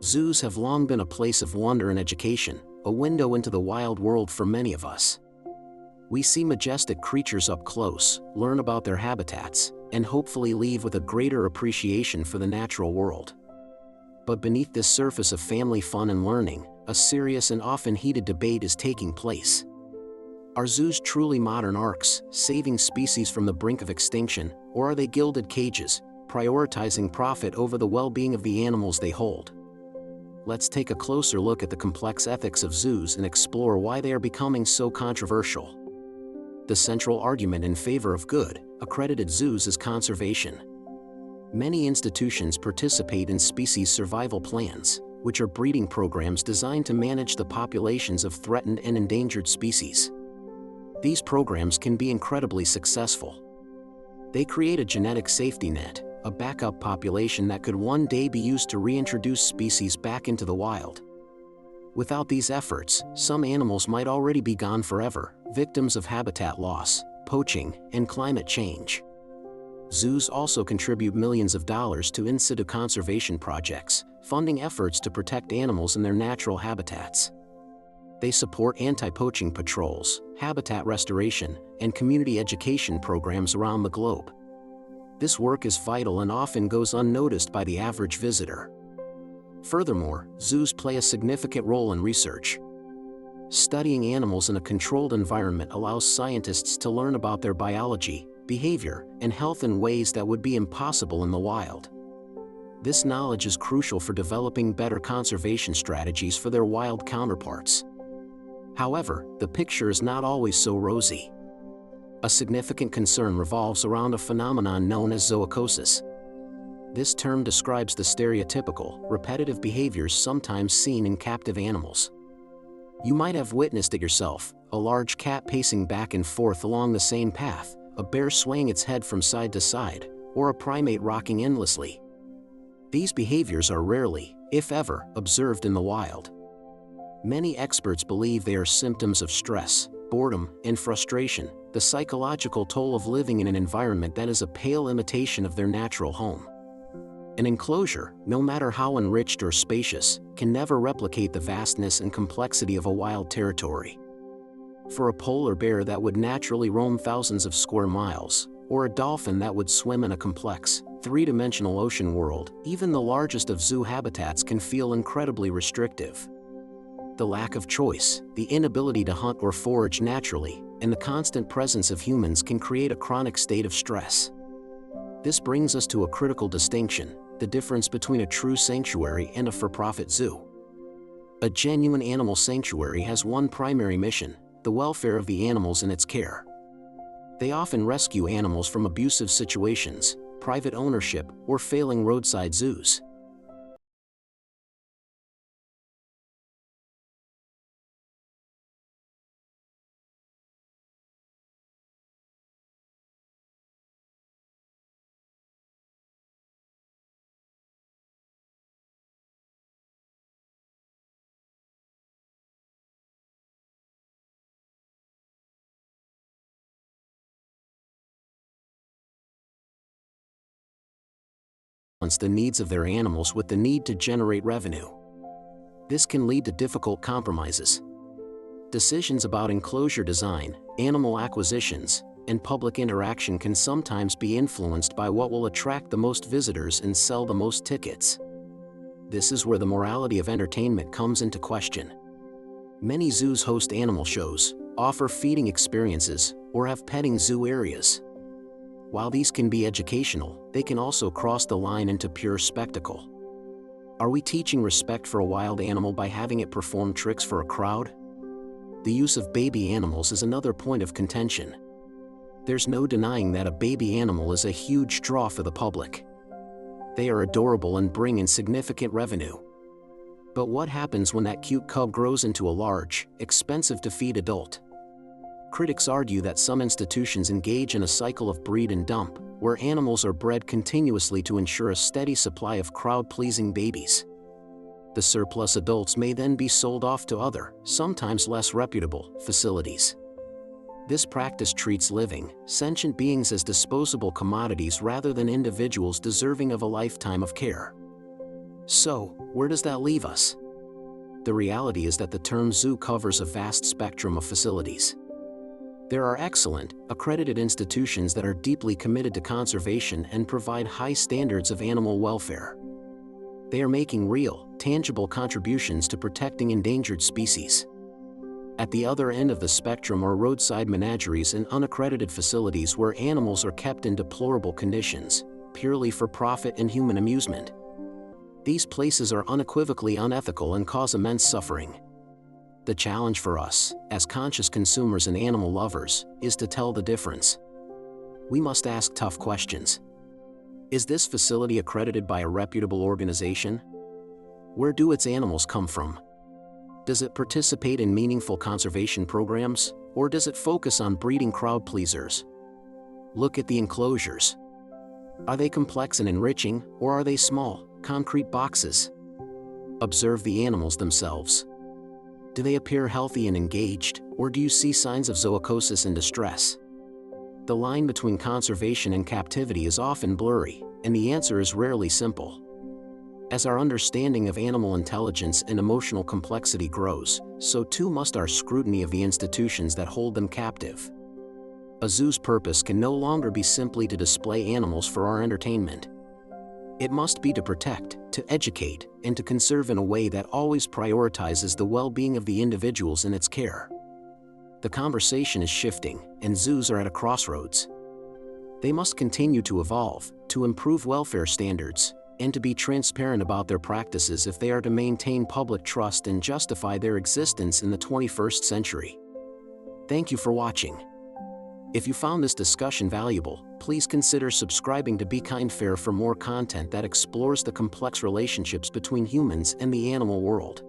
Zoos have long been a place of wonder and education, a window into the wild world for many of us. We see majestic creatures up close, learn about their habitats, and hopefully leave with a greater appreciation for the natural world. But beneath this surface of family fun and learning, a serious and often heated debate is taking place. Are zoos truly modern arks, saving species from the brink of extinction, or are they gilded cages, prioritizing profit over the well-being of the animals they hold? Let's take a closer look at the complex ethics of zoos and explore why they are becoming so controversial. The central argument in favor of good, accredited zoos is conservation. Many institutions participate in species survival plans, which are breeding programs designed to manage the populations of threatened and endangered species. These programs can be incredibly successful. They create a genetic safety net, a backup population that could one day be used to reintroduce species back into the wild. Without these efforts, some animals might already be gone forever, victims of habitat loss, poaching, and climate change. Zoos also contribute millions of dollars to in situ conservation projects, funding efforts to protect animals in their natural habitats. They support anti-poaching patrols, habitat restoration, and community education programs around the globe. This work is vital and often goes unnoticed by the average visitor. Furthermore, zoos play a significant role in research. Studying animals in a controlled environment allows scientists to learn about their biology, behavior, and health in ways that would be impossible in the wild. This knowledge is crucial for developing better conservation strategies for their wild counterparts. However, the picture is not always so rosy. A significant concern revolves around a phenomenon known as zoochosis. This term describes the stereotypical, repetitive behaviors sometimes seen in captive animals. You might have witnessed it yourself: a large cat pacing back and forth along the same path, a bear swaying its head from side to side, or a primate rocking endlessly. These behaviors are rarely, if ever, observed in the wild. Many experts believe they are symptoms of stress, boredom, and frustration, the psychological toll of living in an environment that is a pale imitation of their natural home. An enclosure, no matter how enriched or spacious, can never replicate the vastness and complexity of a wild territory. For a polar bear that would naturally roam thousands of square miles, or a dolphin that would swim in a complex, three-dimensional ocean world, even the largest of zoo habitats can feel incredibly restrictive. The lack of choice, the inability to hunt or forage naturally, and the constant presence of humans can create a chronic state of stress. This brings us to a critical distinction: the difference between a true sanctuary and a for-profit zoo. A genuine animal sanctuary has one primary mission: the welfare of the animals in its care. They often rescue animals from abusive situations, private ownership, or failing roadside zoos. The needs of their animals with the need to generate revenue. This can lead to difficult compromises. Decisions about enclosure design, animal acquisitions, and public interaction can sometimes be influenced by what will attract the most visitors and sell the most tickets. This is where the morality of entertainment comes into question. Many zoos host animal shows, offer feeding experiences, or have petting zoo areas. While these can be educational, they can also cross the line into pure spectacle. Are we teaching respect for a wild animal by having it perform tricks for a crowd? The use of baby animals is another point of contention. There's no denying that a baby animal is a huge draw for the public. They are adorable and bring in significant revenue. But what happens when that cute cub grows into a large, expensive-to-feed adult? Critics argue that some institutions engage in a cycle of breed and dump, where animals are bred continuously to ensure a steady supply of crowd-pleasing babies. The surplus adults may then be sold off to other, sometimes less reputable, facilities. This practice treats living, sentient beings as disposable commodities rather than individuals deserving of a lifetime of care. So, where does that leave us? The reality is that the term zoo covers a vast spectrum of facilities. There are excellent, accredited institutions that are deeply committed to conservation and provide high standards of animal welfare. They are making real, tangible contributions to protecting endangered species. At the other end of the spectrum are roadside menageries and unaccredited facilities where animals are kept in deplorable conditions, purely for profit and human amusement. These places are unequivocally unethical and cause immense suffering. The challenge for us, as conscious consumers and animal lovers, is to tell the difference. We must ask tough questions. Is this facility accredited by a reputable organization? Where do its animals come from? Does it participate in meaningful conservation programs, or does it focus on breeding crowd pleasers? Look at the enclosures. Are they complex and enriching, or are they small, concrete boxes? Observe the animals themselves. Do they appear healthy and engaged, or do you see signs of zoochosis and distress? The line between conservation and captivity is often blurry, and the answer is rarely simple. As our understanding of animal intelligence and emotional complexity grows, so too must our scrutiny of the institutions that hold them captive. A zoo's purpose can no longer be simply to display animals for our entertainment. It must be to protect, to educate, and to conserve in a way that always prioritizes the well-being of the individuals in its care. The conversation is shifting, and zoos are at a crossroads. They must continue to evolve, to improve welfare standards, and to be transparent about their practices if they are to maintain public trust and justify their existence in the 21st century. Thank you for watching. If you found this discussion valuable, please consider subscribing to Be Kind Fair for more content that explores the complex relationships between humans and the animal world.